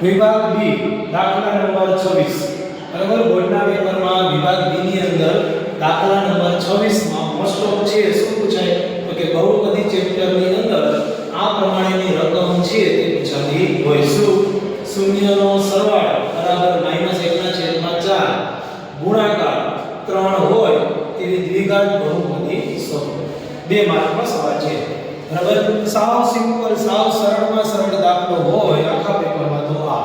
વિભાગ બી દાખલા નંબર 26 બરાબર બોર્ડના પેપરમાં વિભાગ બી ની અંદર દાખલા નંબર 26 માં મોસ્ટ ઓફ છે શું પૂછાય તો કે બહુપદી ચેપ્ટર ની અંદર આ પ્રમાણેની રકમ છે તે પૂછાતી હોય શું શૂન્યનો સરવાળો બરાબર -1/4 ગુણાકાર 3 હોય તેવી દ્વિઘાત બહુપદી શોધો 2 માર્કનો સવાલ છે બરાબર સાવ સિમ્પલ સાવ સરળમાં સરળ દાખલો હોય આખા પેપરમાં તો આ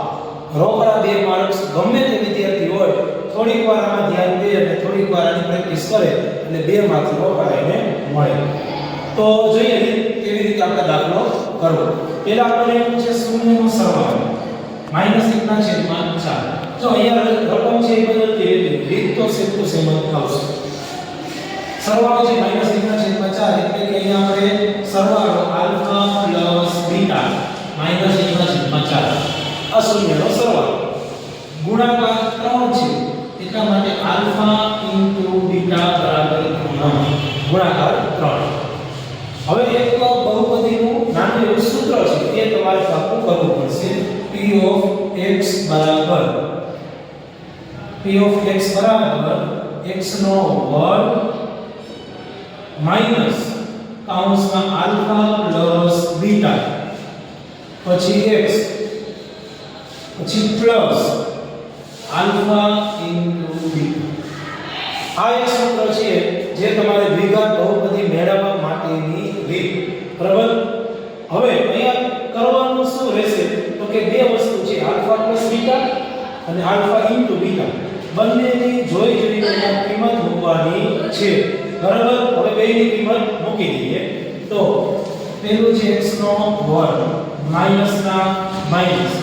રોકડા 2 માર્ક્સ ગમે તે વિદ્યાર્થી હોય થોડીક વાર આમાં ધ્યાન દે અને થોડીક વાર આની પ્રેક્ટિસ કરે એટલે 2 માર્ક્સ રોકડા એને મળે તો જોઈએ કેવી રીતે આપણે દાખલો કરવો પહેલા આપણે એમ છે શૂન્યનો સરવાળો -1/4 જો અહીંયા રકમ છે એ બદલતી રીત તો સેમ ટુ સેમ આવશે સરવાળો છે -1/4 એટલે કે અહીંયા આપણે સરવાળો આલ્ફા પ્લસ બીટા -1/4 અશૂન્યનો સરવાળો ગુણાકાર 3 છે એટલા માટે આલ્ફા * બીટા બરાબર 3 ગુણાકાર 3 હવે એક બહુપદીનું નાનું એવું સૂત્ર છે તે તમારે પાકું કરવું પડશે p of x બરાબર x નો વર્ગ માઈનસ કૌંસમાં આલ્ફા પ્લસ બીટા પછી x પછી પ્લસ આલ્ફા * બીટા આ એક સૂત્ર છે જે તમારે દ્વિઘાત બહુપદી મેળવવા માટેની રીત બરાબર હવે અહીંયા કરવાનું શું રહેશે તો કે બે વસ્તુ છે આલ્ફા પ્લસ બીટા અને આલ્ફા * બીટા બંનેની જોઈને કિંમત મૂકવાની છે બરાબર હવે બેની કિંમત મૂકી દઈએ તો પહેલું છે x નો વર્ગ માઈનસ ના માઈનસ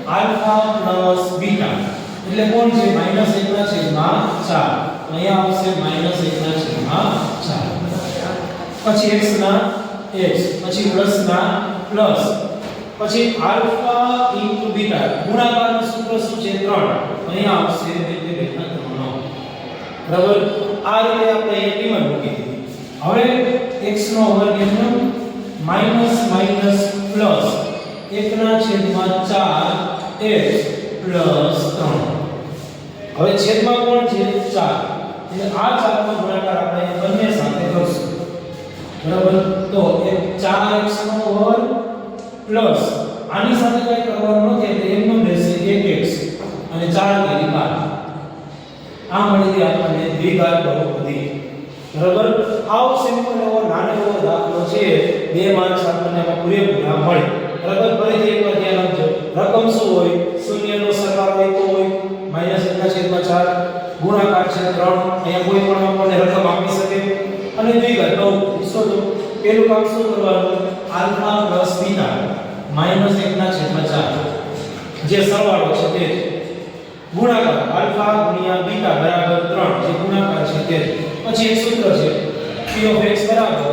આલ્ફા પ્લસ બીટા એટલે કોણ છે -1/4 અહીંયા આવશે -1/4 પછી x ના x પછી પ્લસ ના પ્લસ પછી આલ્ફા * બીટા ગુણાકારનું સૂત્ર શું છે 3 અહીંયા આવશે 2 3 બરાબર આ રીતે આપણે અહીં કિંમત મૂકી દીધી હવે x નો વર્ગ એટલે minus minus plus 1/4 x plus 3 હવે છેદમાં કોણ છે 4 એટલે આ 4 નો ગુણાકાર આપણે બંને સાથે કરશું બરાબર તો એક 4x નો વર્ગ પ્લસ આની સાથે કઈ કરવાનું નથી એટલે એમનો રહેશે 1x અને 4 તેરી 12 આ મળી ગઈ આપણને દ્વિઘાત બહુપદી બરાબર આવો સિમ્પલ એવો નાનો એવો દાખલો છે 2 માર્ક્સ આપણને પૂરેપૂરા મળે બરાબર ફરીથી એકવાર ધ્યાન આપજો રકમ શું હોય શૂન્યનો સરવાળો એક હોય -1/4 ગુણાકાર છે 3 અહીંયા કોઈ પણ આપણને રકમ આપી શકે અને દ્વિઘાત બહુપદી શોધો પહેલું કામ શું કરવાનું આલ્ફા પ્લસ બીટા -1/4 જે સરવાળો છે તે ગુણાકાર આલ્ફા ગુણ્યા બીટા બરાબર 3 જે ગુણાકાર છે તે પછી એક સૂત્ર છે p of x બરાબર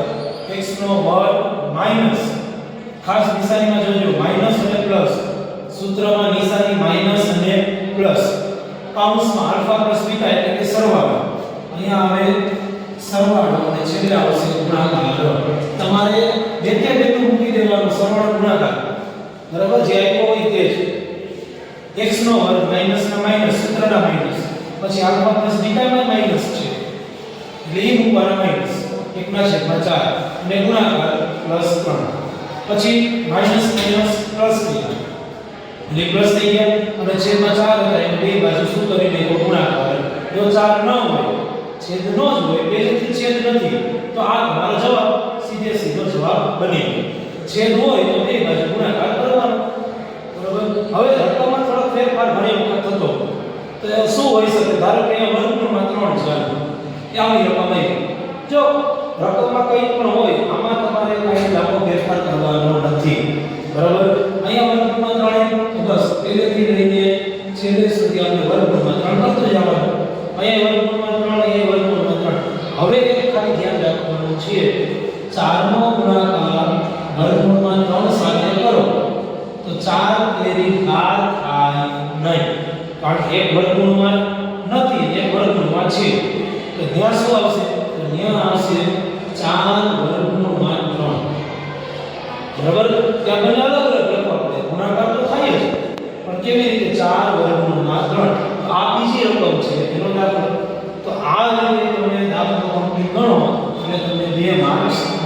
x નો વર્ગ માઈનસ ખાસ નિશાનીમાં જોજો માઈનસ અને પ્લસ સૂત્રમાં નિશાની માઈનસ અને પ્લસ કૌંસમાં આલ્ફા પ્લસ બીટા એટલે કે સરવાળો અહીંયા આવે સરવાળો અને છેલ્લે આવશે ગુણાકાર તમારે બેઠે બેઠું મૂકી દેવાનું સરવાળો ગુણાકાર બરાબર જે આપ્યો હોય તે જ x નો વર્ગ માઈનસ ના માઈનસ સૂત્રના માઈનસ પછી આલ્ફા પ્લસ બીટા માં માઈનસ છે એટલે એ મૂકવાના માઈનસ 1/4 અને ગુણાકાર પ્લસ 3 પછી માઈનસ માઈનસ પ્લસ થઈ ગયા એટલે પ્લસ થઈ ગયા અને છેદમાં 4 હતા એટલે બે બાજુ શું કરી દેવો ગુણાકાર જો 4 ન હોય છેદ ન જ હોય બેથી છેદ નથી તો આ તમારો જવાબ સીધો જવાબ બની ગયો છેદ હોય તો બે બાજુ ગુણાકાર કરવાનો બરાબર હવે રકમમાં થોડો ફેરફાર ઘણી વખત થતો તો શું હોઈ શકે ધારો કે અહીંયા વર્ગમૂળમાં 3 છે આવી રકમ આવી જો રકમમાં કંઈ પણ હોય આમાં તમારે કાંઈ લાંબો ફેરફાર કરવાનો નથી બરાબર અહીંયા વર્ગમૂળમાં 3 તો બસ પહેલેથી લઈને છેલ્લે સુધી આપણે વર્ગમૂળમાં 3 કરતો જવાનું અહીંયા વર્ગમૂળમાં 3 અહીંયા વર્ગમૂળમાં 3 હવે એક ખાલી ધ્યાન રાખવાનું છે 4 નો ગુણાકાર વર્ગમૂળમાં 3 સાથે કરો તો 4 તેરી 12 થાય નહીં કારણ કે એક વર્ગમૂળમાં નથી એક વર્ગમૂળમાં છે તો ત્યાં શું આવશે તો ત્યાં આવશે 4 વર્ગમૂળમાં 3 બરાબર ત્યાં બંને અલગ અલગ લખવા પડે ગુણાકાર તો થાય જ પણ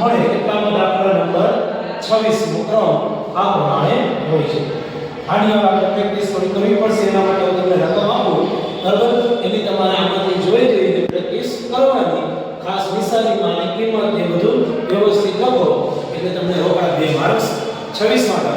મળે એટલામાં દાખલા નંબર 26 નો ક્રમ આ પ્રમાણે હોય છે. આની હવે આપણે પ્રેક્ટિસ થોડી કરવી પડશે. એના માટે હું તમને રકમ આપું, બરાબર? એની તમારે આમાંથી જોઈ જોઈને પ્રેક્ટિસ કરવાની. ખાસ નિશાનીમાં અને કિંમત એ બધું વ્યવસ્થિત લખો એટલે તમને રોકડા 2 માર્ક્સ 26 માં